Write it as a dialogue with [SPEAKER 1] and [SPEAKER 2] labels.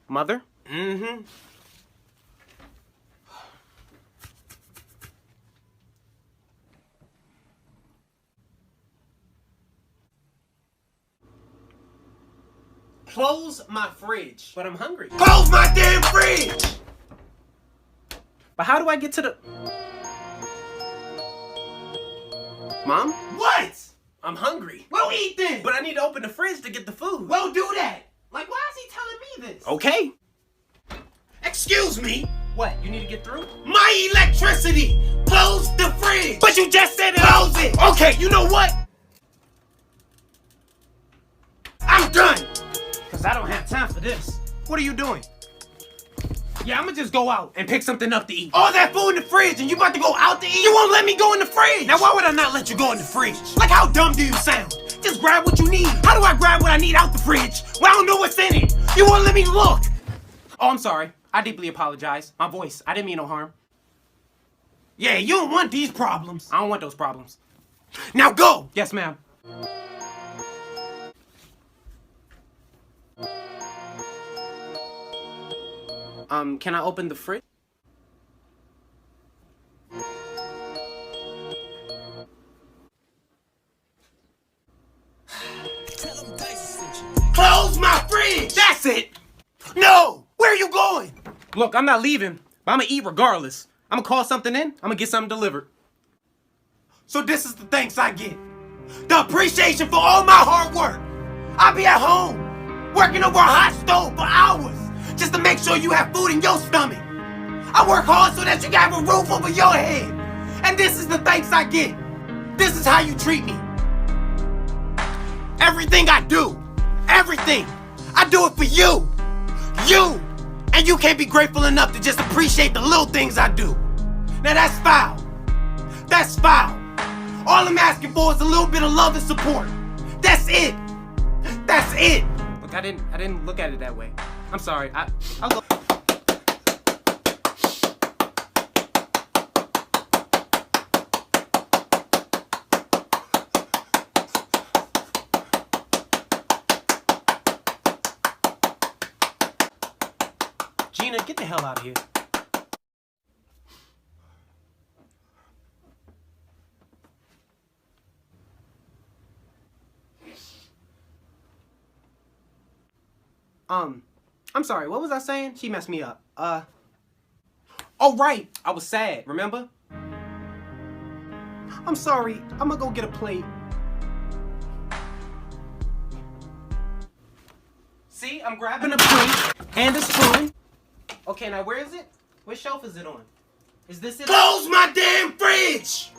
[SPEAKER 1] Mother?
[SPEAKER 2] Mm-hmm.
[SPEAKER 1] Close my fridge.
[SPEAKER 2] But I'm hungry.
[SPEAKER 1] Close my damn fridge! But how do I get to the... Mom?
[SPEAKER 2] What?
[SPEAKER 1] I'm hungry.
[SPEAKER 2] Well, eat then.
[SPEAKER 1] But I need to open the fridge to get the food.
[SPEAKER 2] Well, do that. Like, why is he telling me this?
[SPEAKER 1] Okay.
[SPEAKER 2] Excuse me.
[SPEAKER 1] What, you need to get through?
[SPEAKER 2] My electricity. Close the fridge.
[SPEAKER 1] But you just said it.
[SPEAKER 2] Close it.
[SPEAKER 1] Okay, you know what?
[SPEAKER 2] I'm done.
[SPEAKER 1] Because I don't have time for this.
[SPEAKER 2] What are you doing?
[SPEAKER 1] Yeah, I'm going to just go out and pick something up to eat.
[SPEAKER 2] All that food in the fridge and you about to go out to eat? You won't let me go in the fridge.
[SPEAKER 1] Now, why would I not let you go in the fridge?
[SPEAKER 2] Like, how dumb do you sound?
[SPEAKER 1] Just grab what you need.
[SPEAKER 2] How do I grab what I need out the fridge when I don't know what's in it? You won't let me look.
[SPEAKER 1] Oh, I'm sorry. I deeply apologize. My voice. I didn't mean no harm.
[SPEAKER 2] Yeah, you don't want these problems.
[SPEAKER 1] I don't want those problems.
[SPEAKER 2] Now go.
[SPEAKER 1] Yes, ma'am. Can I open the fridge?
[SPEAKER 2] Close my fridge. That's it. No. Where are you going?
[SPEAKER 1] Look, I'm not leaving, but I'm gonna eat regardless. I'm gonna call something in. I'm gonna get something delivered.
[SPEAKER 2] So this is the thanks I get. The appreciation for all my hard work. I'll be at home, working over a hot stove for hours, just to make sure you have food in your stomach. I work hard so that you can have a roof over your head. And this is the thanks I get. This is how you treat me. Everything I do, everything, I do it for you. You. And you can't be grateful enough to just appreciate the little things I do. Now that's foul. That's foul. All I'm asking for is a little bit of love and support. That's it. That's it.
[SPEAKER 1] Look, I didn't look at it that way. I'm sorry. I'll go. Gina, get the hell out of here. I'm sorry, what was I saying? She messed me up. Oh right, I was sad, remember? I'm sorry, I'm gonna go get a plate. See, I'm grabbing a plate and a spoon. Okay, now where is it? What shelf is it on? Is this it?
[SPEAKER 2] Close my damn fridge!